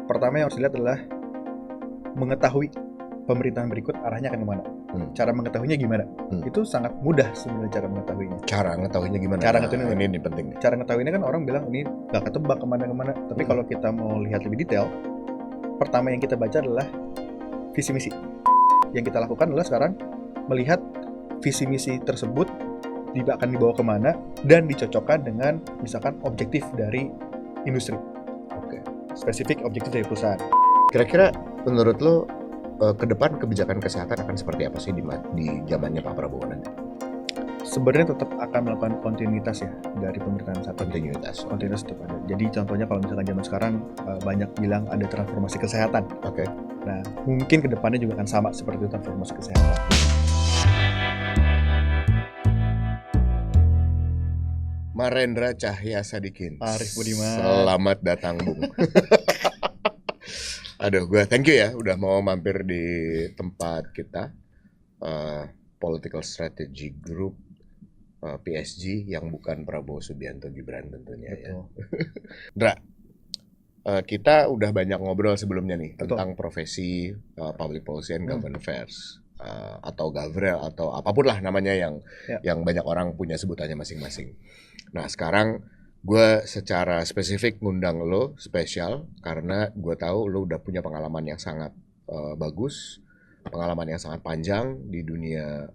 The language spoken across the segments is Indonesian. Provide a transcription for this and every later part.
Pertama yang harus dilihat adalah mengetahui pemerintahan berikut arahnya akan kemana. Cara mengetahuinya gimana? Itu sangat mudah sebenarnya cara mengetahuinya. Cara ngetahuinya gimana? Cara ngetahuinya ini penting. Cara ngetahuinya kan orang bilang ini gak ketebak kemana-kemana. Tapi kalau kita mau lihat lebih detail, pertama yang kita baca adalah visi misi. Yang kita lakukan adalah sekarang melihat visi misi tersebut akan dibawa kemana dan dicocokkan dengan misalkan objektif dari industri. Oke. Spesifik objektif dari perusahaan. Kira-kira menurut lo ke depan kebijakan kesehatan akan seperti apa sih di zamannya Pak Prabowo nanti? Sebenarnya tetap akan melakukan kontinuitas ya dari pemerintahan saat ini. Kontinuitas tetap ada. Jadi contohnya kalau misalkan zaman sekarang banyak bilang ada transformasi kesehatan. Oke. Nah, mungkin kedepannya juga akan sama seperti transformasi kesehatan. Marendra Cahya Sadikin. Arif Budiman. Selamat datang, Bung. Aduh, gue thank you ya udah mau mampir di tempat kita, Political Strategy Group, PSG, yang bukan Prabowo Subianto Gibran tentunya. Betul. Ya. Dra, kita udah banyak ngobrol sebelumnya nih. Betul. Tentang profesi Public Policy and Government Affairs, atau Gavrel atau apapun lah namanya yang banyak orang punya sebutannya masing-masing. Nah sekarang gue secara spesifik ngundang lo spesial karena gue tahu lo udah punya pengalaman yang sangat bagus, pengalaman yang sangat panjang di dunia,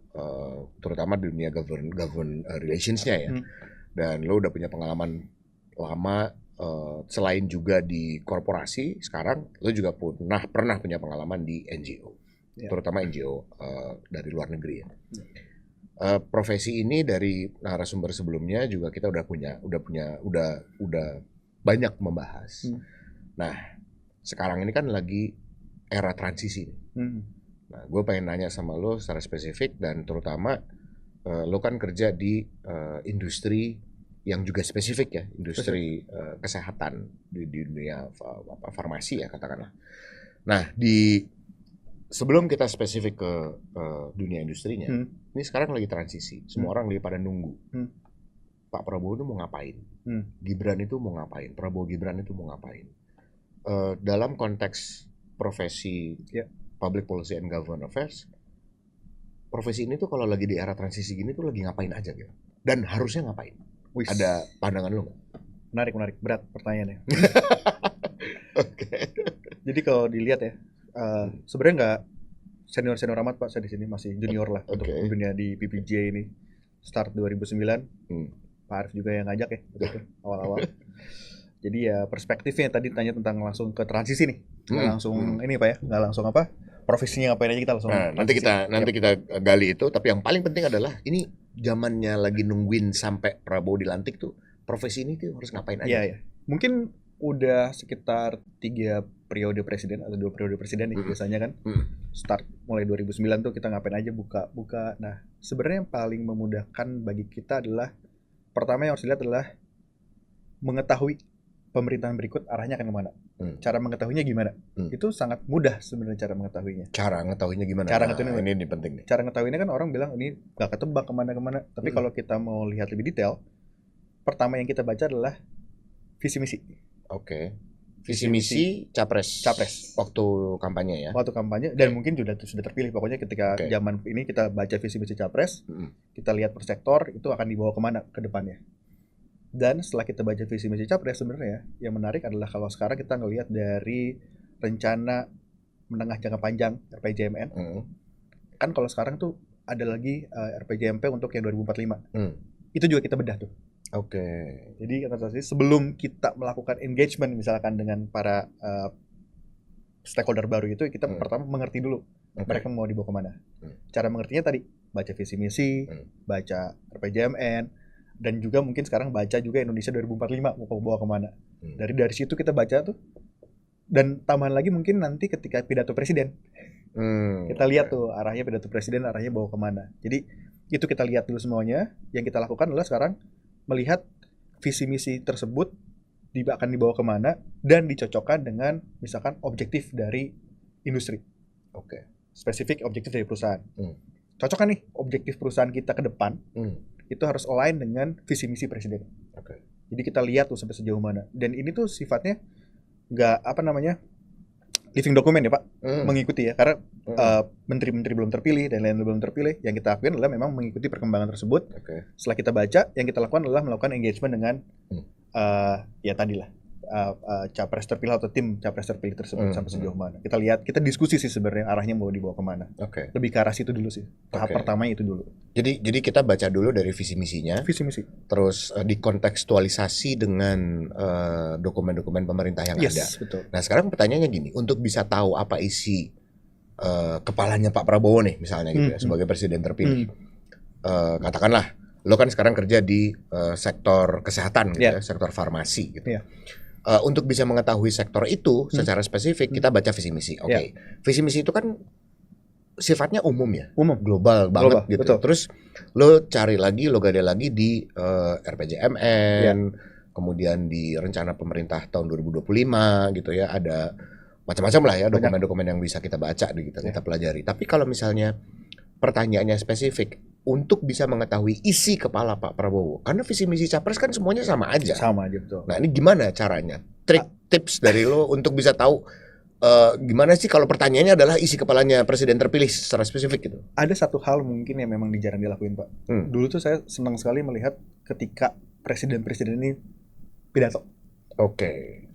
terutama di dunia government relationsnya ya. Dan lo udah punya pengalaman lama, selain juga di korporasi, sekarang lo juga pernah punya pengalaman di NGO, terutama NGO dari luar negeri ya. Profesi ini dari narasumber sebelumnya juga kita udah banyak membahas. Nah, sekarang ini kan lagi era transisi. Nah, gue pengen nanya sama lo secara spesifik dan terutama lo kan kerja di industri yang juga spesifik ya, industri kesehatan di dunia farmasi ya katakanlah. Nah, sebelum kita spesifik ke dunia industrinya, ini sekarang lagi transisi. Semua orang lagi pada nunggu. Pak Prabowo itu mau ngapain? Gibran itu mau ngapain? Prabowo Gibran itu mau ngapain? Dalam konteks profesi Public Policy and Government Affairs, profesi ini tuh kalau lagi di era transisi gini tuh lagi ngapain aja gitu? Dan harusnya ngapain? Ada pandangan lo nggak? Menarik. Berat pertanyaannya. Oke. Jadi kalau dilihat ya, sebenarnya nggak senior amat Pak, saya di sini masih junior lah untuk dunia di PPJ ini. Start 2009, Pak Arif juga yang ngajak ya awal-awal. Jadi ya perspektifnya tadi tanya tentang langsung ke transisi nih, nggak langsung ini Pak ya, nggak langsung apa profesinya ngapain aja kita langsung. Nah, nanti kita gali itu. Tapi yang paling penting adalah ini zamannya lagi nungguin sampai Prabowo dilantik tuh, profesi ini tuh harus ngapain aja? Iya. Mungkin udah sekitar 3 periode presiden atau 2 periode presiden nih biasanya kan. Start mulai 2009 tuh kita ngapain aja buka. Nah, sebenarnya yang paling memudahkan bagi kita adalah pertama yang harus dilihat adalah mengetahui pemerintahan berikut arahnya akan kemana. Cara mengetahuinya gimana? Itu sangat mudah sebenarnya cara mengetahuinya. Cara ngetahuinya gimana? Ini penting nih. Cara ngetahuinya kan orang bilang ini gak ketebak kemana-kemana. Tapi kalau kita mau lihat lebih detail, pertama yang kita baca adalah visi misi. Oke. Visi misi capres. Waktu kampanye ya. Waktu kampanye dan mungkin sudah terpilih. Pokoknya ketika zaman ini kita baca visi misi capres, kita lihat per sektor itu akan dibawa kemana ke depannya. Dan setelah kita baca visi misi capres sebenarnya yang menarik adalah kalau sekarang kita ngelihat dari rencana menengah jangka panjang RPJMN. Kan kalau sekarang tuh ada lagi RPJMP untuk yang 2045. Itu juga kita bedah tuh. Oke. Jadi sebelum kita melakukan engagement misalkan dengan para stakeholder baru itu, kita pertama mengerti dulu mereka mau dibawa kemana. Cara mengertinya tadi baca visi misi, baca RPJMN, dan juga mungkin sekarang baca juga Indonesia 2045 mau bawa kemana. Dari situ kita baca tuh. Dan tambahan lagi mungkin nanti ketika pidato presiden, kita lihat tuh arahnya pidato presiden arahnya bawa kemana. Jadi itu kita lihat dulu semuanya. Yang kita lakukan adalah sekarang melihat visi misi tersebut akan dibawa kemana dan dicocokkan dengan misalkan objektif dari industri. Spesifik objektif dari perusahaan. Cocokkan nih objektif perusahaan kita ke depan. Itu harus align dengan visi misi presiden. Jadi kita lihat tuh sampai sejauh mana. Dan ini tuh sifatnya nggak living document ya Pak, mengikuti ya, karena menteri-menteri belum terpilih dan lain-lain belum terpilih. Yang kita lakukan adalah memang mengikuti perkembangan tersebut. Setelah kita baca, yang kita lakukan adalah melakukan engagement dengan ya tadilah capres terpilih atau tim capres terpilih tersebut sampai sejauh mana. Kita lihat, kita diskusi sih sebenarnya arahnya mau dibawa kemana. Lebih ke arah situ dulu sih. Tahap pertama itu dulu. Jadi kita baca dulu dari visi misinya. Visi misi. Terus dikontekstualisasi dengan dokumen-dokumen pemerintah yang ada. Betul. Nah, sekarang pertanyaannya gini, untuk bisa tahu apa isi kepalanya Pak Prabowo nih misalnya gitu ya sebagai presiden terpilih. Katakanlah lo kan sekarang kerja di sektor kesehatan gitu ya, sektor farmasi gitu. Untuk bisa mengetahui sektor itu secara spesifik kita baca visi misi. Visi misi itu kan sifatnya umum ya, global banget gitu. Betul. Terus lo cari lagi, lo gade lagi di RPJMN, kemudian di rencana pemerintah tahun 2025 gitu ya, ada macam-macam lah ya dokumen-dokumen yang bisa kita baca kita pelajari. Tapi kalau misalnya pertanyaannya spesifik untuk bisa mengetahui isi kepala Pak Prabowo, karena visi misi capres kan semuanya sama aja. Sama aja betul. Nah ini gimana caranya? Tips dari lo untuk bisa tahu gimana sih kalau pertanyaannya adalah isi kepalanya presiden terpilih secara spesifik gitu? Ada satu hal mungkin yang memang jarang dilakuin Pak. Dulu tuh saya senang sekali melihat ketika presiden-presiden ini pidato.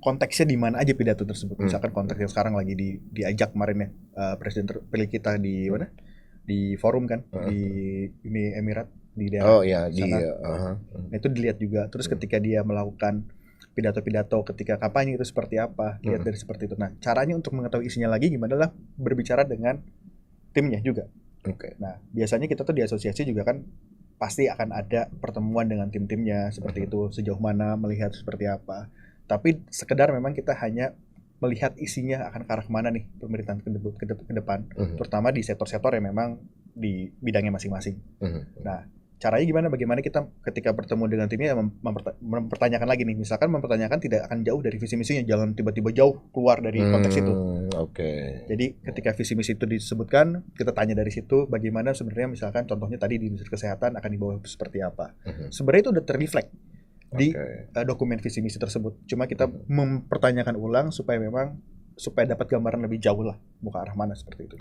Konteksnya di mana aja pidato tersebut. Misalkan konteks yang sekarang lagi diajak kemarin ya presiden terpilih kita di mana? Di forum kan di Uni Emirat di daerah nah, itu dilihat juga. Terus ketika dia melakukan pidato-pidato ketika kampanye itu seperti apa, lihat dari seperti itu. Nah, caranya untuk mengetahui isinya lagi gimana adalah berbicara dengan timnya juga. Nah, biasanya kita tuh di asosiasi juga kan pasti akan ada pertemuan dengan tim-timnya seperti itu, sejauh mana melihat seperti apa. Tapi sekedar memang kita hanya melihat isinya akan ke arah kemana nih pemerintahan ke depan, terutama di sektor-sektor yang memang di bidangnya masing-masing. Nah, caranya bagaimana kita ketika bertemu dengan timnya mempertanyakan lagi nih, misalkan mempertanyakan tidak akan jauh dari visi misinya, jangan tiba-tiba jauh keluar dari konteks itu. Jadi ketika visi misi itu disebutkan, kita tanya dari situ bagaimana sebenarnya, misalkan contohnya tadi di industri kesehatan akan dibawa seperti apa. Sebenarnya itu udah terreflect di dokumen visi misi tersebut. Cuma kita mempertanyakan ulang supaya dapat gambaran lebih jauh lah mau ke arah mana seperti itu.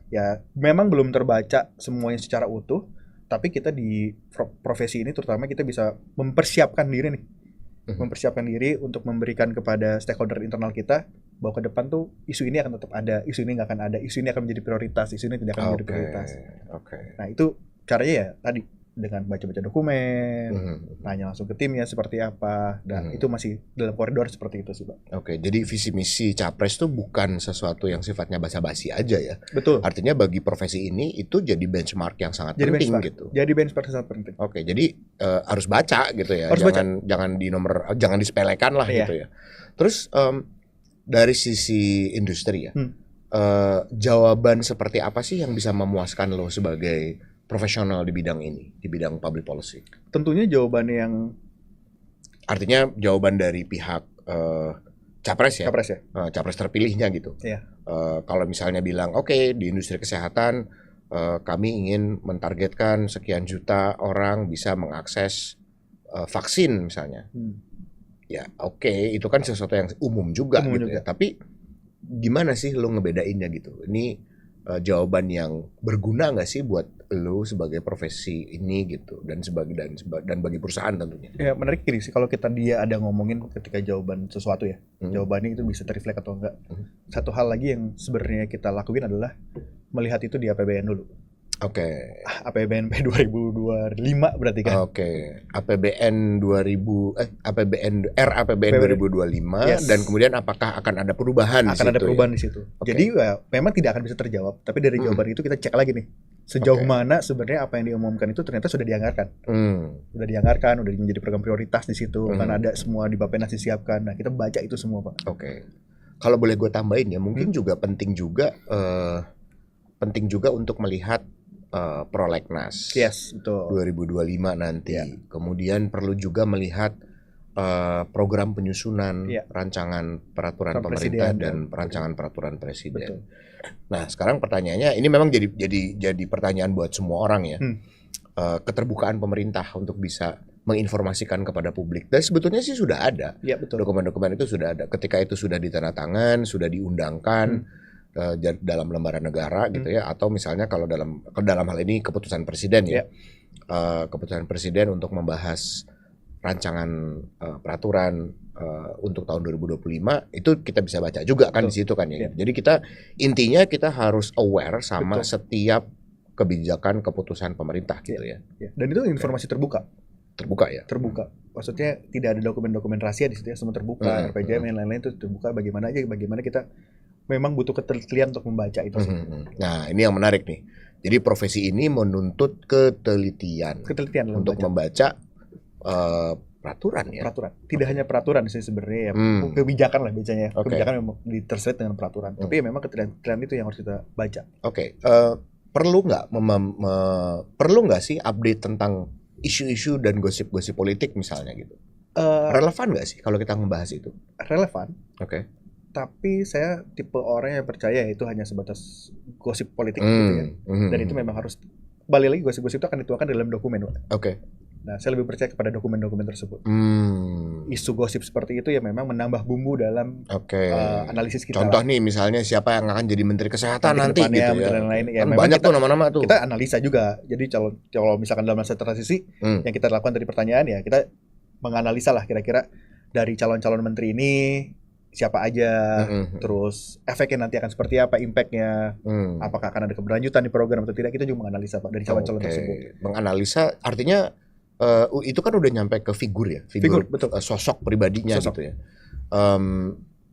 Ya memang belum terbaca semuanya secara utuh, tapi kita di profesi ini terutama kita bisa mempersiapkan diri nih. Mempersiapkan diri untuk memberikan kepada stakeholder internal kita bahwa ke depan tuh isu ini akan tetap ada, isu ini nggak akan ada, isu ini akan menjadi prioritas, isu ini tidak akan menjadi prioritas. Nah itu caranya ya tadi dengan baca-baca dokumen, tanya langsung ke timnya seperti apa, dan itu masih dalam koridor seperti itu sih Pak. Jadi visi misi capres itu bukan sesuatu yang sifatnya basa-basi aja ya. Betul. Artinya bagi profesi ini itu jadi benchmark yang sangat penting gitu. Jadi benchmark sangat penting. Jadi harus baca gitu ya. Jangan disepelekan lah gitu ya. Terus dari sisi industri ya, jawaban seperti apa sih yang bisa memuaskan lo sebagai profesional di bidang ini, di bidang public policy? Tentunya jawaban yang artinya jawaban dari pihak capres ya, capres terpilihnya gitu. Kalau misalnya bilang di industri kesehatan kami ingin mentargetkan sekian juta orang bisa mengakses vaksin misalnya. Itu kan sesuatu yang umum juga gitu ya. Tapi gimana sih lo ngebedainnya gitu? Ini jawaban yang berguna nggak sih buat lo sebagai profesi ini gitu, dan bagi perusahaan tentunya. Ya menarik gini sih, kalau dia ada ngomongin ketika jawaban sesuatu ya, jawabannya itu bisa terreflect atau enggak. Satu hal lagi yang sebenarnya kita lakuin adalah melihat itu di APBN dulu. APBN 2025 berarti kan? APBN 2025 dan kemudian apakah akan ada perubahan di situ? Akan ada perubahan di situ. Jadi ya, memang tidak akan bisa terjawab, tapi dari jawaban itu kita cek lagi nih. Sejauh mana sebenarnya apa yang diumumkan itu ternyata sudah dianggarkan. Udah menjadi program prioritas di situ, kan ada semua di Bappenas disiapkan. Nah, kita baca itu semua, Pak. Kalau boleh gue tambahin ya, mungkin juga penting juga untuk melihat Prolegnas 2025 nanti. Kemudian perlu juga melihat program penyusunan rancangan peraturan pemerintah dan rancangan peraturan presiden. Nah, sekarang pertanyaannya ini memang jadi pertanyaan buat semua orang ya. Keterbukaan pemerintah untuk bisa menginformasikan kepada publik. Dan sebetulnya sih sudah ada. Ya, betul. Dokumen-dokumen itu sudah ada. Ketika itu sudah ditandatangan, sudah diundangkan dalam lembaran negara gitu ya, atau misalnya kalau dalam hal ini keputusan presiden ya. Keputusan presiden untuk membahas rancangan peraturan untuk tahun 2025 itu kita bisa baca juga kan di situ kan ya. Jadi intinya kita harus aware sama setiap kebijakan keputusan pemerintah gitu ya. Dan itu informasi terbuka ya. Terbuka. Maksudnya tidak ada dokumen-dokumen rahasia di situ ya, semua terbuka, RPJM dan lain-lain itu terbuka. Bagaimana kita memang butuh ketelitian untuk membaca itu. Nah, ini yang menarik nih. Jadi profesi ini menuntut ketelitian untuk membaca peraturan ya. Tidak hanya peraturan sih sebenarnya ya, kebijakan lah biasanya. Kebijakan memang diterselip dengan peraturan. Tapi ya memang ketelitian itu yang harus kita baca. Perlu nggak sih update tentang isu-isu dan gosip-gosip politik misalnya gitu? Relevan nggak sih kalau kita membahas itu? Relevan. Tapi saya tipe orang yang percaya itu hanya sebatas gosip politik gitu ya. Dan itu memang harus balik lagi, gosip-gosip itu akan dituangkan dalam dokumen. Nah, saya lebih percaya kepada dokumen-dokumen tersebut. Isu gosip seperti itu ya memang menambah bumbu dalam analisis kita. Contoh nih misalnya siapa yang akan jadi Menteri Kesehatan nanti gitu ya. Ya kan banyak tuh nama-nama tuh. Kita analisa juga. Jadi kalau misalkan dalam masa transisi yang kita lakukan dari pertanyaan ya kita menganalisa lah kira-kira dari calon-calon menteri ini siapa aja, terus efeknya nanti akan seperti apa, impactnya, apakah akan ada keberlanjutan di program atau tidak, kita juga menganalisa Pak dari calon-calon tersebut. Menganalisa artinya itu kan udah nyampe ke figur ya, betul. Sosok pribadinya gitu ya.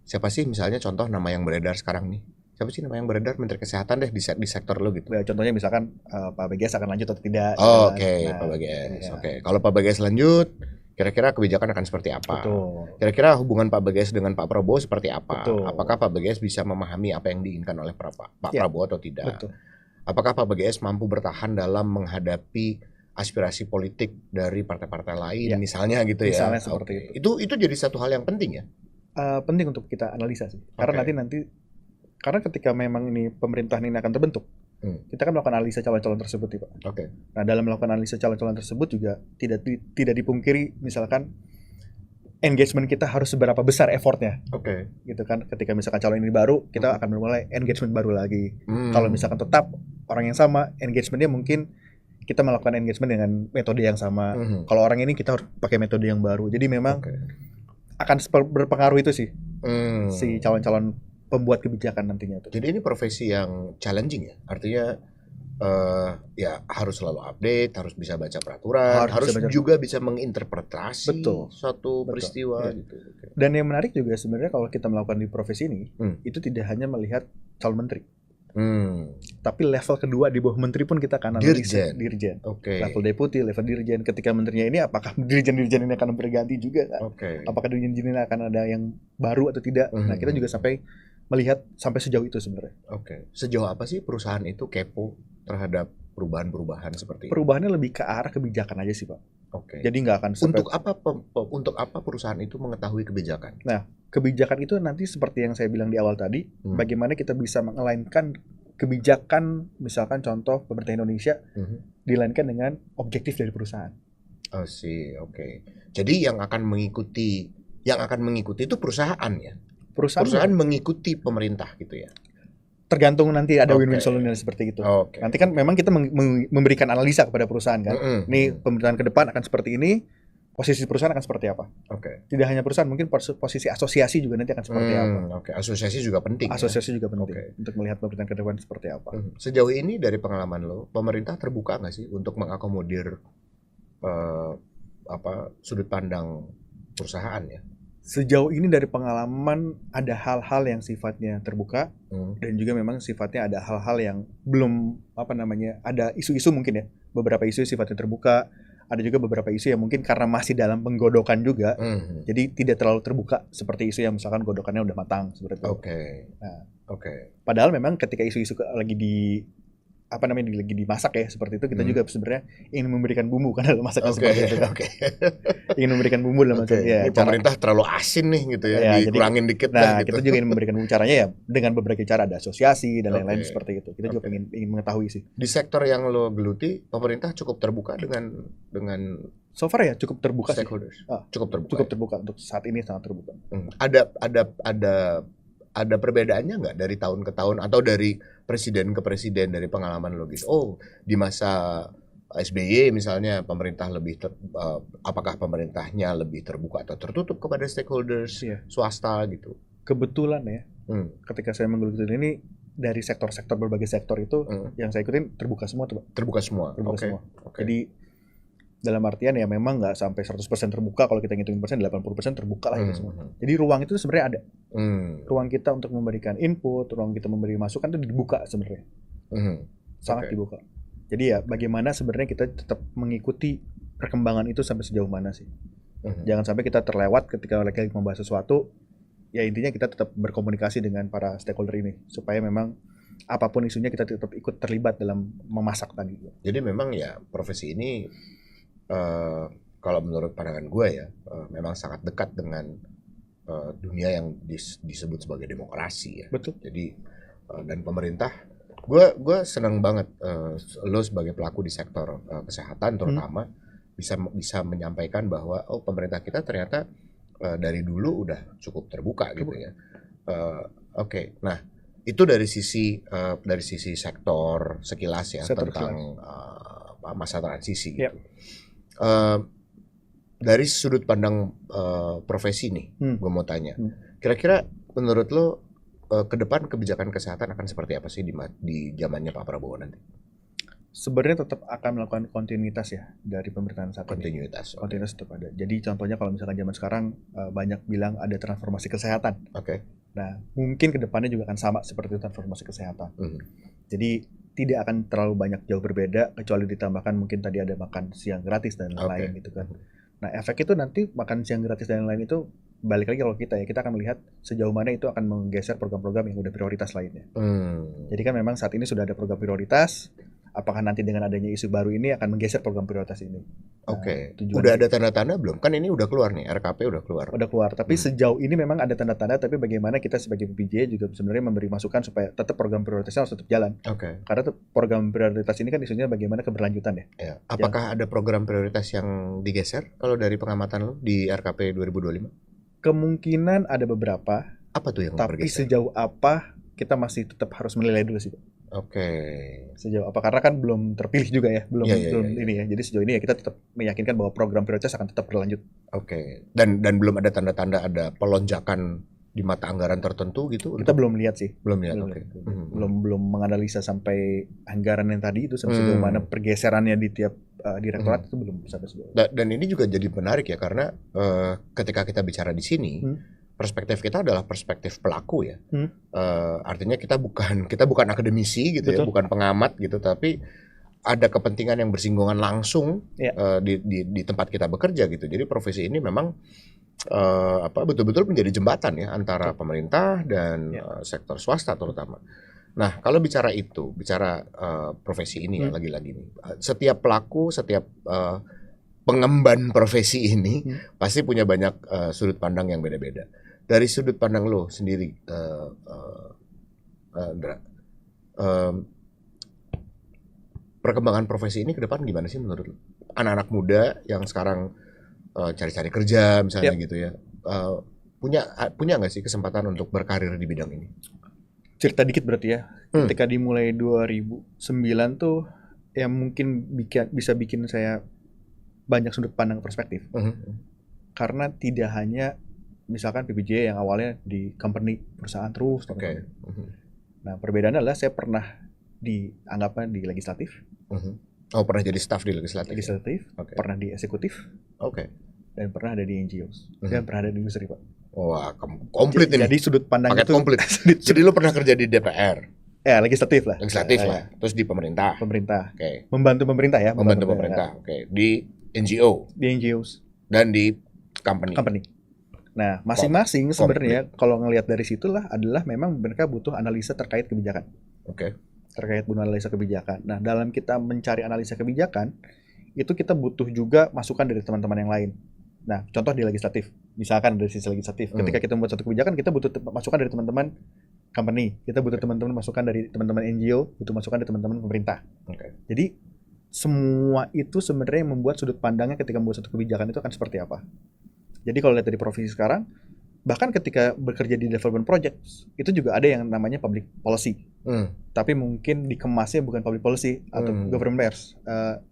Siapa sih misalnya contoh nama yang beredar sekarang nih? Siapa sih nama yang beredar Menteri Kesehatan deh di sektor lo gitu? Ya, contohnya misalkan Pak BGS akan lanjut atau tidak. Pak BGS. Kalau Pak BGS lanjut, kira-kira kebijakan akan seperti apa? Kira-kira hubungan Pak BGS dengan Pak Prabowo seperti apa? Apakah Pak BGS bisa memahami apa yang diinginkan oleh Pak Prabowo atau tidak? Apakah Pak BGS mampu bertahan dalam menghadapi aspirasi politik dari partai-partai lain misalnya gitu ya? Misalnya seperti itu. Itu jadi satu hal yang penting ya? Penting untuk kita analisa sih. Karena karena ketika memang ini pemerintahan ini akan terbentuk, kita kan melakukan analisa calon-calon tersebut Pak. Nah, dalam melakukan analisa calon-calon tersebut juga tidak dipungkiri misalkan engagement kita harus seberapa besar effortnya. Gitu kan, ketika misalkan calon ini baru, kita akan memulai engagement baru lagi. Kalau misalkan tetap orang yang sama, engagementnya mungkin kita melakukan engagement dengan metode yang sama. Kalau orang ini kita harus pakai metode yang baru. Jadi memang akan berpengaruh itu sih si calon-calon pembuat kebijakan nantinya tuh. Jadi ini profesi yang challenging ya, artinya ya harus selalu update, harus bisa baca peraturan, harus juga bisa menginterpretasi suatu peristiwa gitu. Dan yang menarik juga sebenarnya kalau kita melakukan di profesi ini, itu tidak hanya melihat calon menteri, tapi level kedua di bawah menteri pun kita akan analisa. Dirjen. Level deputi, level dirjen. Ketika menterinya ini apakah dirjen-dirjen ini akan berganti juga kan? Apakah dirjen ini akan ada yang baru atau tidak? Nah, kita juga sampai melihat sampai sejauh itu sebenarnya. Sejauh apa sih perusahaan itu kepo terhadap perubahan-perubahan seperti ini? Perubahannya lebih ke arah kebijakan aja sih Pak. Jadi nggak akan untuk apa perusahaan itu mengetahui kebijakan? Nah, kebijakan itu nanti seperti yang saya bilang di awal tadi, bagaimana kita bisa mengelainkan kebijakan, misalkan contoh pemerintah Indonesia dilainkan dengan objektif dari perusahaan. Jadi yang akan mengikuti itu perusahaan ya. Perusahaan mengikuti pemerintah gitu ya. Tergantung nanti ada win-win solution seperti itu. Nanti kan memang kita memberikan analisa kepada perusahaan kan. Nih pemerintahan ke depan akan seperti ini, posisi perusahaan akan seperti apa. Tidak hanya perusahaan, mungkin posisi asosiasi juga nanti akan seperti apa. Asosiasi juga penting. Juga penting untuk melihat pemerintahan ke depan seperti apa. Sejauh ini dari pengalaman lo, pemerintah terbuka nggak sih untuk mengakomodir sudut pandang perusahaan ya? Sejauh ini dari pengalaman ada hal-hal yang sifatnya terbuka dan juga memang sifatnya ada hal-hal yang belum ada isu-isu mungkin ya, beberapa isu sifatnya terbuka, ada juga beberapa isu yang mungkin karena masih dalam penggodokan juga, jadi tidak terlalu terbuka seperti isu yang misalkan godokannya udah matang seperti itu. Padahal memang ketika isu-isu lagi lagi dimasak ya seperti itu, kita juga sebenarnya ingin memberikan bumbu kan dalam masakan seperti itu. Ingin memberikan bumbu dalam masakan. Ini pemerintah terlalu asin nih gitu ya, dikurangin dikit lah gitu. Kita juga ingin memberikan bumbu, caranya ya dengan berbagai cara, ada asosiasi dan lain-lain seperti itu. Kita juga ingin mengetahui sih. Di sektor yang lo geluti, pemerintah cukup terbuka dengan So far ya cukup terbuka sih. Stakeholders. Ah, Cukup terbuka. Cukup terbuka untuk saat ini, sangat terbuka. Ada perbedaannya nggak dari tahun ke tahun atau dari presiden ke presiden dari pengalaman lo gitu? Oh, di masa SBY misalnya pemerintah apakah pemerintahnya lebih terbuka atau tertutup kepada stakeholders swasta gitu? Kebetulan ya, ketika saya menggeluti ini dari sektor-sektor berbagai sektor itu yang saya ikutin terbuka semua tuh, Pak. Terbuka semua. Semua. Jadi dalam artian ya memang nggak sampai 100% terbuka, kalau kita ngitungin persen 80% terbuka lah itu semua. Jadi ruang itu sebenarnya ada. Ruang kita untuk memberikan input, ruang kita memberi masukan itu dibuka sebenarnya. Sangat dibuka. Jadi ya bagaimana sebenarnya kita tetap mengikuti perkembangan itu sampai sejauh mana sih. Jangan sampai kita terlewat ketika lagi membahas sesuatu. Ya intinya kita tetap berkomunikasi dengan para stakeholder ini supaya memang apapun isunya kita tetap ikut terlibat dalam memasak tadi. Jadi memang ya profesi ini kalau menurut pandangan gue ya memang sangat dekat dengan dunia yang disebut sebagai demokrasi ya. Betul. Jadi dan pemerintah, gue senang banget lo sebagai pelaku di sektor kesehatan terutama bisa menyampaikan bahwa oh pemerintah kita ternyata dari dulu udah cukup terbuka gitu ya. Oke. Nah itu dari sisi sektor sekilas ya tentang masa transisi gitu. Dari sudut pandang profesi nih, gue mau tanya, kira-kira menurut lo ke depan kebijakan kesehatan akan seperti apa sih di zamannya Pak Prabowo nanti? Sebenarnya tetap akan melakukan kontinuitas ya dari pemerintahan saat ini. Kontinuitas tetap ada. Jadi contohnya kalau misalkan zaman sekarang banyak bilang ada transformasi kesehatan. Nah mungkin kedepannya juga akan sama seperti transformasi kesehatan. Jadi tidak akan terlalu banyak jauh berbeda kecuali ditambahkan mungkin tadi ada makan siang gratis dan lain-lain gitu kan. Nah efek itu nanti makan siang gratis dan lain-lain itu balik lagi kalau kita akan melihat sejauh mana itu akan menggeser program-program yang udah prioritas lainnya. Jadi kan memang saat ini sudah ada program prioritas. Apakah nanti dengan adanya isu baru ini akan menggeser program prioritas ini? Udah ada tanda-tanda belum? Kan ini udah keluar nih, RKP udah keluar. Udah keluar, tapi sejauh ini memang ada tanda-tanda, tapi bagaimana kita sebagai BPJ juga sebenarnya memberi masukan supaya tetap program prioritasnya harus tetap jalan. Karena program prioritas ini kan isunya bagaimana keberlanjutan ya. Apakah ada program prioritas yang digeser kalau dari pengamatan lo di RKP 2025? Kemungkinan ada beberapa. Apa tuh yang tapi bergeser? Sejauh apa kita masih tetap harus menilai dulu sih, Pak. Sejauh apa, karena kan belum terpilih juga ya, belum ini ya. Jadi sejauh ini ya kita tetap meyakinkan bahwa program prioritas akan tetap berlanjut. Dan belum ada tanda-tanda ada pelonjakan di mata anggaran tertentu gitu? Kita belum lihat sih. Belum lihat. Belum menganalisa sampai anggaran yang tadi itu sampai sejauh mana pergeserannya di tiap direktorat itu belum sampai sejauh. Dan ini juga jadi menarik ya karena ketika kita bicara di sini. Perspektif kita adalah perspektif pelaku ya, artinya kita bukan akademisi gitu. Betul. Ya, bukan pengamat gitu, tapi ada kepentingan yang bersinggungan langsung di tempat kita bekerja gitu. Jadi profesi ini memang betul-betul menjadi jembatan ya antara pemerintah dan sektor swasta terutama. Nah kalau bicara profesi ini ya lagi-lagi nih, setiap pelaku, setiap pengemban profesi ini pasti punya banyak sudut pandang yang beda-beda. Dari sudut pandang lo sendiri, Andra, perkembangan profesi ini ke depan gimana sih menurut lo? Anak-anak muda yang sekarang cari-cari kerja misalnya gitu ya, punya nggak sih kesempatan untuk berkarir di bidang ini? Cerita dikit berarti ya, ketika dimulai 2009 tuh yang mungkin bisa bikin saya banyak sudut pandang perspektif. Karena tidak hanya misalkan PPJ yang awalnya di company perusahaan terus. Nah perbedaannya adalah saya pernah dianggapnya di legislatif. Pernah jadi staff di legislatif. Pernah di eksekutif. Dan pernah ada di NGOs. Dan pernah ada di industri, Pak. Wah, komplit ini. Jadi sudut pandang itu komplit. Jadi lo pernah kerja di DPR? Legislatif lah. Terus di pemerintah. Membantu pemerintah ya. Membantu pemerintah. Di NGO. Di NGOs. Dan di company. Nah, masing-masing sebenarnya kalau ngelihat dari situlah adalah memang mereka butuh analisa terkait kebijakan. Terkait analisa kebijakan. Nah, dalam kita mencari analisa kebijakan, itu kita butuh juga masukan dari teman-teman yang lain. Nah, contoh di legislatif. Misalkan dari sisi legislatif, ketika kita membuat satu kebijakan, kita butuh masukan dari teman-teman company. Kita butuh teman-teman masukan dari teman-teman NGO, butuh masukan dari teman-teman pemerintah. Jadi semua itu sebenarnya membuat sudut pandangnya ketika membuat satu kebijakan itu akan seperti apa. Jadi kalau lihat dari profesi sekarang, bahkan ketika bekerja di development project, itu juga ada yang namanya public policy. Tapi mungkin dikemasnya bukan public policy atau government affairs,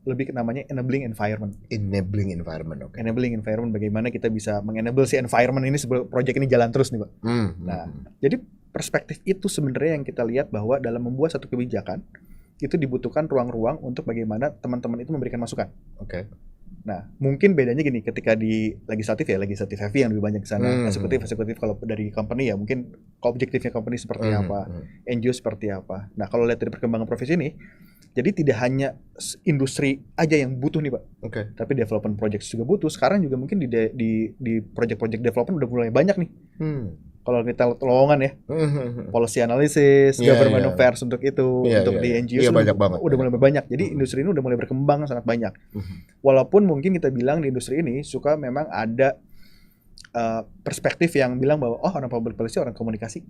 lebih namanya enabling environment. Enabling environment, oke. Enabling environment, bagaimana kita bisa mengenable si environment ini sebelum project ini jalan terus nih, Pak. Nah, jadi perspektif itu sebenarnya yang kita lihat bahwa dalam membuat satu kebijakan itu dibutuhkan ruang-ruang untuk bagaimana teman-teman itu memberikan masukan. Oke. Nah, mungkin bedanya gini, ketika di legislatif ya, legislatif heavy yang lebih banyak ke sana. Eksekutif kalau dari company ya, mungkin objektifnya company seperti apa, NGO seperti apa. Nah, kalau lihat dari perkembangan profesi ini, jadi tidak hanya industri aja yang butuh nih, Pak. Tapi development project juga butuh. Sekarang juga mungkin di project-project development udah mulai banyak nih. Kalau kita lowongan ya, policy analysis, government affairs untuk itu, untuk di NGO udah mulai banyak. Jadi industri ini udah mulai berkembang sangat banyak. Walaupun mungkin kita bilang di industri ini suka memang ada perspektif yang bilang bahwa orang public policy orang komunikasi,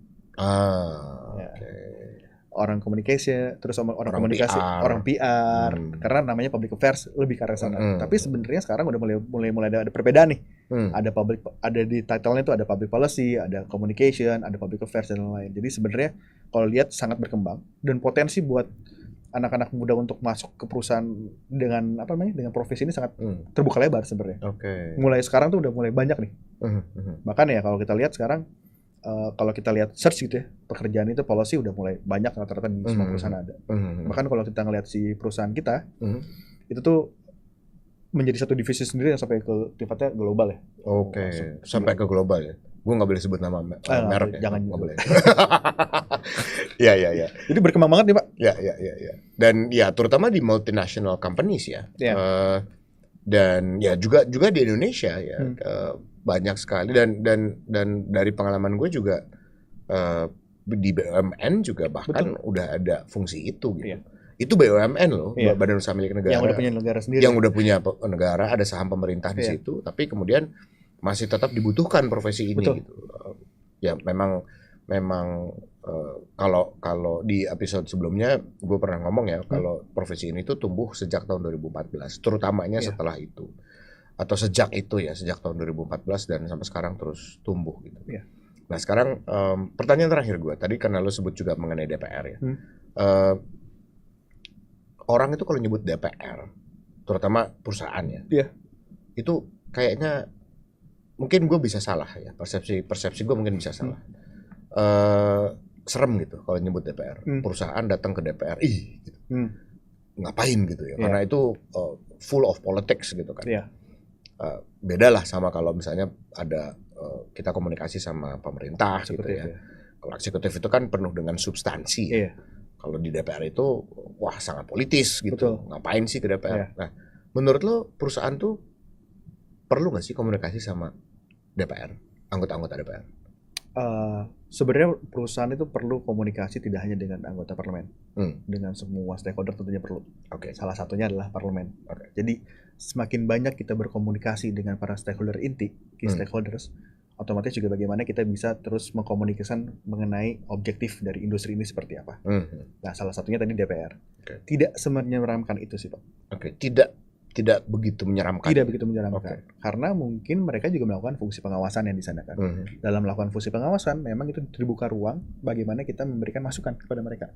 orang komunikasi, terus orang komunikasi, orang PR, karena namanya public affairs lebih ke arah sana. Tapi sebenarnya sekarang udah mulai ada perbedaan nih. Ada di title-nya itu ada public policy, ada communication, ada public affairs dan lain-lain. Jadi sebenarnya kalau lihat sangat berkembang dan potensi buat anak-anak muda untuk masuk ke perusahaan dengan dengan profesi ini sangat terbuka lebar sebenarnya. Mulai sekarang tuh udah mulai banyak nih. Bahkan ya kalau kita lihat sekarang kalau kita lihat search gitu ya, pekerjaan itu policy udah mulai banyak rata-rata di semua perusahaan ada. Bahkan kalau kita ngelihat si perusahaan kita, itu tuh menjadi satu divisi sendiri yang sampai ke sifatnya global ya. Sampai ke global ya. Gue nggak boleh sebut nama merek ya. Jangan nggak boleh. Ya. Jadi berkembang banget nih, Pak. Ya. Dan ya terutama di multinational companies ya. Dan ya juga di Indonesia ya. Banyak sekali dan dari pengalaman gue juga di BUMN juga bahkan udah ada fungsi itu gitu. Itu BUMN loh, Badan Usaha Milik Negara. Yang udah punya negara sendiri. Yang udah punya negara, ada saham pemerintah di situ, tapi kemudian masih tetap dibutuhkan profesi ini gitu. Ya memang kalau di episode sebelumnya gue pernah ngomong ya, kalau profesi ini tuh tumbuh sejak tahun 2014, terutamanya setelah itu. Atau sejak tahun 2014 dan sampai sekarang terus tumbuh gitu. Nah sekarang pertanyaan terakhir gue tadi karena lo sebut juga mengenai DPR ya. Orang itu kalau nyebut DPR, terutama perusahaannya, itu kayaknya mungkin gue bisa salah ya, persepsi gue mungkin bisa salah. Serem gitu kalau nyebut DPR. Perusahaan datang ke DPR, gitu. Ngapain gitu ya? Karena itu full of politics gitu kan. Beda lah sama kalau misalnya ada kita komunikasi sama pemerintah gitu ya. Kalau eksekutif itu kan penuh dengan substansi. Kalau di DPR itu wah sangat politis gitu. Ngapain sih ke DPR? Nah, menurut lo perusahaan tuh perlu nggak sih komunikasi sama DPR, anggota-anggota DPR? Sebenarnya perusahaan itu perlu komunikasi tidak hanya dengan anggota parlemen, dengan semua stakeholder tentunya perlu. Salah satunya adalah parlemen. Jadi semakin banyak kita berkomunikasi dengan para stakeholder inti, key stakeholders, otomatis juga bagaimana kita bisa terus mengkomunikasikan mengenai objektif dari industri ini seperti apa. Nah, salah satunya tadi DPR. Tidak menyeramkan itu sih, Pak. Tidak begitu menyeramkan. Tidak begitu menyeramkan. Karena mungkin mereka juga melakukan fungsi pengawasan yang di sana kan. Dalam melakukan fungsi pengawasan, memang itu terbuka ruang bagaimana kita memberikan masukan kepada mereka.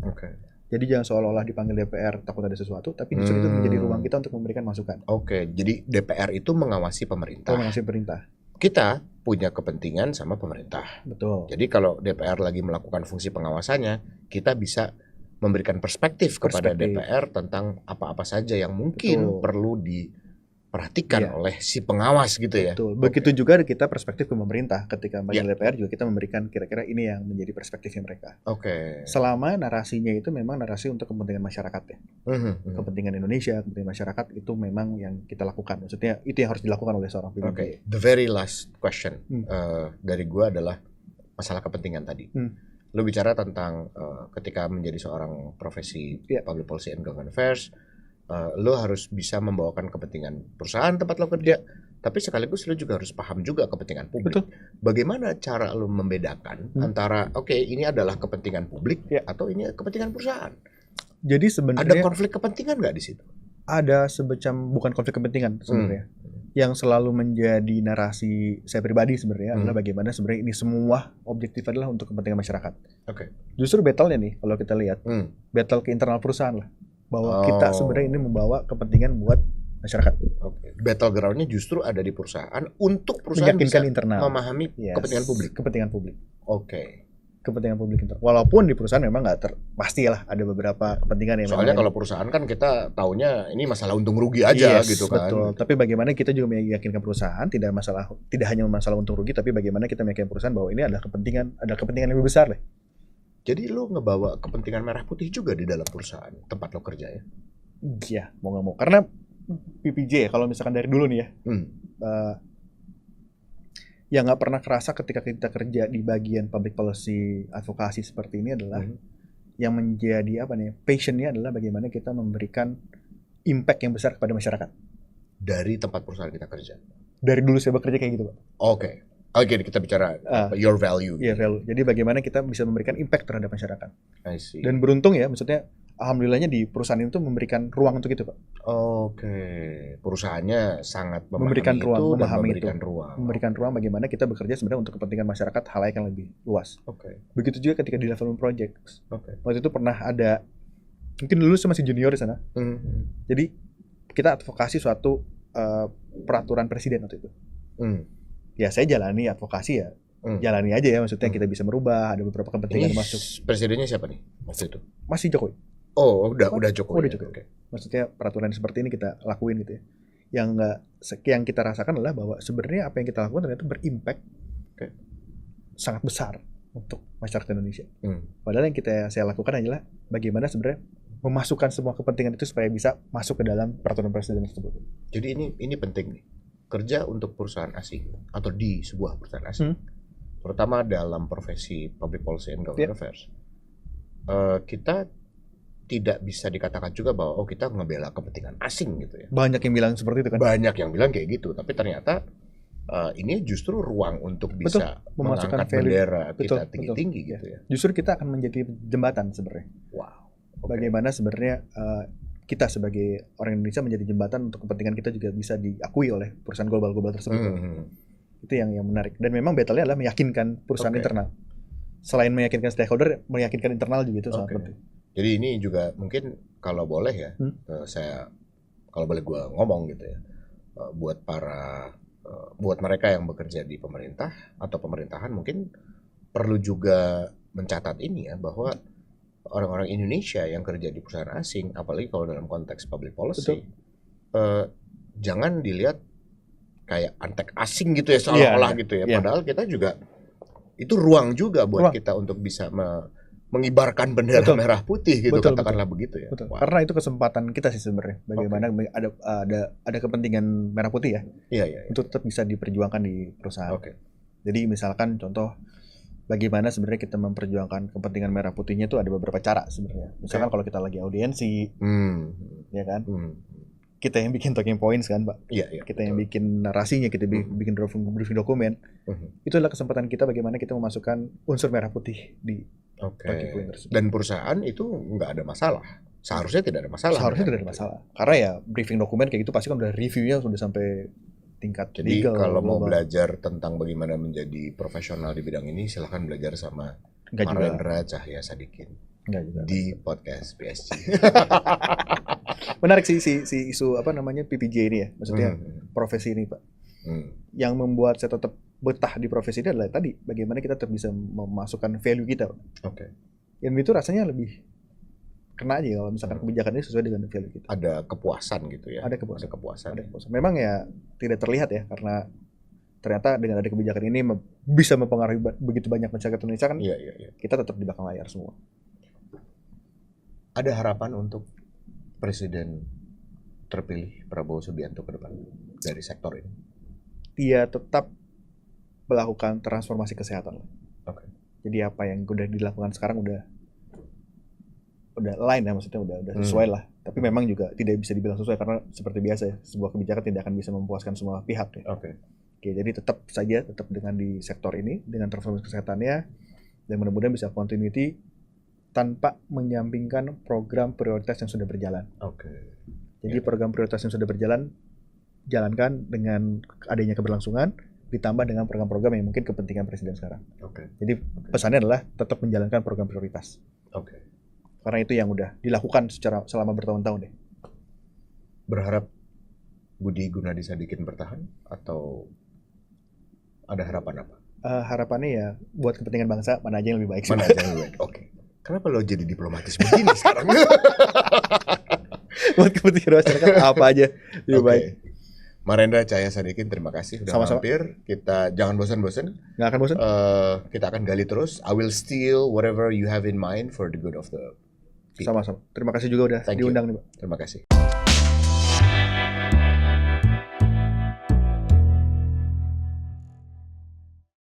Jadi jangan seolah-olah dipanggil DPR takut ada sesuatu, tapi justru itu menjadi ruang kita untuk memberikan masukan. Jadi DPR itu mengawasi pemerintah. Mengawasi pemerintah. Kita punya kepentingan sama pemerintah. Betul. Jadi kalau DPR lagi melakukan fungsi pengawasannya, kita bisa memberikan perspektif kepada DPR tentang apa-apa saja yang mungkin perlu diperhatikan oleh si pengawas gitu ya. Begitu juga kita perspektif ke pemerintah ketika memanggil DPR juga kita memberikan kira-kira ini yang menjadi perspektifnya mereka. Selama narasinya itu memang narasi untuk kepentingan masyarakat ya. Kepentingan Indonesia, kepentingan masyarakat itu memang yang kita lakukan. Maksudnya itu yang harus dilakukan oleh seorang pemimpin. The very last question dari gua adalah masalah kepentingan tadi. Lo bicara tentang ketika menjadi seorang profesi public policy and government affairs, lo harus bisa membawakan kepentingan perusahaan tempat lo kerja, tapi sekaligus lo juga harus paham juga kepentingan publik. Bagaimana cara lo membedakan antara ini adalah kepentingan publik atau ini kepentingan perusahaan? Jadi sebenarnya ada konflik kepentingan nggak di situ? ada bukan konflik kepentingan sebenarnya. Yang selalu menjadi narasi saya pribadi sebenarnya adalah bagaimana sebenarnya ini semua objektif adalah untuk kepentingan masyarakat. Justru battle-nya nih kalau kita lihat, battle ke internal perusahaan lah. Bahwa kita sebenarnya ini membawa kepentingan buat masyarakat. Battle ground-nya justru ada di perusahaan untuk perusahaan bisa internal. Memahami kepentingan publik. Kepentingan publik. Kepentingan publik internal. Walaupun di perusahaan memang nggak pastilah ada beberapa kepentingan yang soalnya kalau perusahaan kan kita taunya ini masalah untung rugi aja gitu kan. Betul. Tapi bagaimana kita juga meyakinkan perusahaan tidak hanya masalah untung rugi, tapi bagaimana kita meyakinkan perusahaan bahwa ini adalah kepentingan yang lebih besar lah. Jadi lo ngebawa kepentingan merah putih juga di dalam perusahaan tempat lo kerja ya? Iya, mau nggak mau. Karena PPJ kalau misalkan dari dulu nih ya, yang nggak pernah kerasa ketika kita kerja di bagian public policy advokasi seperti ini adalah yang menjadi passionnya adalah bagaimana kita memberikan impact yang besar kepada masyarakat. Dari tempat perusahaan kita kerja? Dari dulu saya bekerja kayak gitu, Pak. Oke, kita bicara your value. Iya, value. Jadi bagaimana kita bisa memberikan impact terhadap masyarakat. I see. Dan beruntung ya, maksudnya alhamdulillahnya di perusahaan itu memberikan ruang untuk itu, Pak. Perusahaannya sangat memberikan ruang bagaimana kita bekerja sebenarnya untuk kepentingan masyarakat halayak yang lebih luas. Begitu juga ketika di development projects. Waktu itu pernah ada, mungkin dulu saya masih junior di sana. Jadi kita advokasi suatu peraturan presiden waktu itu. Ya saya jalani advokasi ya. Jalani aja ya, maksudnya kita bisa merubah, ada beberapa kepentingan masuk. Presidennya siapa nih waktu itu? Masih Jokowi. Udah Jokowi. Maksudnya peraturan seperti ini kita lakuin gitu ya. Yang kita rasakan adalah bahwa sebenarnya apa yang kita lakukan ternyata berimpact sangat besar untuk masyarakat Indonesia. Padahal yang saya lakukan adalah bagaimana sebenarnya memasukkan semua kepentingan itu supaya bisa masuk ke dalam peraturan presiden tersebut. Jadi ini penting nih. Kerja untuk perusahaan asing atau di sebuah perusahaan asing, terutama dalam profesi public policy and government affairs, kita tidak bisa dikatakan juga bahwa kita ngebela kepentingan asing gitu ya. Banyak yang bilang seperti itu kan? Banyak yang bilang kayak gitu, tapi ternyata ini justru ruang untuk bisa mengangkat bendera kita tinggi-tinggi gitu ya. Justru kita akan menjadi jembatan sebenarnya. Bagaimana sebenarnya kita sebagai orang Indonesia menjadi jembatan untuk kepentingan kita juga bisa diakui oleh perusahaan global tersebut. Itu yang menarik. Dan memang battle-nya adalah meyakinkan perusahaan internal. Selain meyakinkan stakeholder, meyakinkan internal juga itu sangat penting. Jadi ini juga mungkin kalau boleh ya, kalau boleh gue ngomong gitu ya, buat mereka yang bekerja di pemerintah atau pemerintahan mungkin perlu juga mencatat ini ya, bahwa orang-orang Indonesia yang kerja di perusahaan asing, apalagi kalau dalam konteks public policy, jangan dilihat kayak antek asing gitu ya, seolah-olah gitu ya. Padahal kita juga, itu ruang juga buat kita untuk bisa mengibarkan bendera merah putih gitu, katakanlah begitu ya. Karena itu kesempatan kita sih sebenarnya. Bagaimana ada kepentingan merah putih ya, untuk tetap bisa diperjuangkan di perusahaan. Jadi misalkan contoh, bagaimana sebenarnya kita memperjuangkan kepentingan merah putihnya itu ada beberapa cara sebenarnya. Misalkan kalau kita lagi audiensi, ya kan, kita yang bikin talking points kan, Pak. Kita yang bikin narasinya, kita bikin briefing dokumen. Itu adalah kesempatan kita bagaimana kita memasukkan unsur merah putih di talking point tersebut. Dan perusahaan itu nggak ada masalah. Seharusnya tidak ada masalah. Seharusnya tidak ada masalah. Karena ya briefing dokumen kayak gitu pasti kan udah reviewnya sudah sampai tingkat Jadi legal. Kalau mau belajar tentang bagaimana menjadi profesional di bidang ini, silahkan belajar sama Marendra Cahya Sadikin di podcast PSG. Menarik sih si isu PPJ ini ya, maksudnya profesi ini, Pak. Yang membuat saya tetap betah di profesi ini adalah tadi bagaimana kita tetap bisa memasukkan value kita, Pak. Yang itu rasanya lebih kena aja kalau misalkan kebijakan ini sesuai dengan value kita. Ada kepuasan gitu ya. Ada kepuasan. Memang ya tidak terlihat ya, karena ternyata dengan ada kebijakan ini bisa mempengaruhi begitu banyak masyarakat Indonesia kan. Kita tetap di belakang layar semua. Ada harapan untuk Presiden terpilih Prabowo Subianto ke depan dari sektor ini? Dia tetap melakukan transformasi kesehatan. Jadi apa yang udah dilakukan sekarang udah line ya, maksudnya udah sesuai lah. Tapi memang juga tidak bisa dibilang sesuai karena seperti biasa ya, sebuah kebijakan tidak akan bisa memuaskan semua pihak ya. Jadi tetap dengan di sektor ini dengan transformasi kesehatannya, dan mudah-mudahan bisa continuity tanpa menyampingkan program prioritas yang sudah berjalan. Jadi program prioritas yang sudah berjalan, jalankan dengan adanya keberlangsungan, ditambah dengan program-program yang mungkin kepentingan presiden sekarang. Jadi pesannya adalah tetap menjalankan program prioritas. Karena itu yang udah dilakukan selama bertahun-tahun deh. Berharap Budi Gunadi Sadikin bertahan atau ada harapan apa? Harapannya ya buat kepentingan bangsa mana aja yang lebih baik sih. Mana aja yang lebih baik. Oke. Kenapa lo jadi diplomatis begini sekarang? Buat kepentingan masyarakat apa aja lebih baik. Marendra Cahya Sadikin, terima kasih sudah Sama-sama. mampir. Kita jangan bosan-bosan. Nggak akan bosan? Kita akan gali terus. I will steal whatever you have in mind for the good of the people. Sama-sama. Terima kasih juga udah Thank you. diundang nih, Pak. Terima kasih.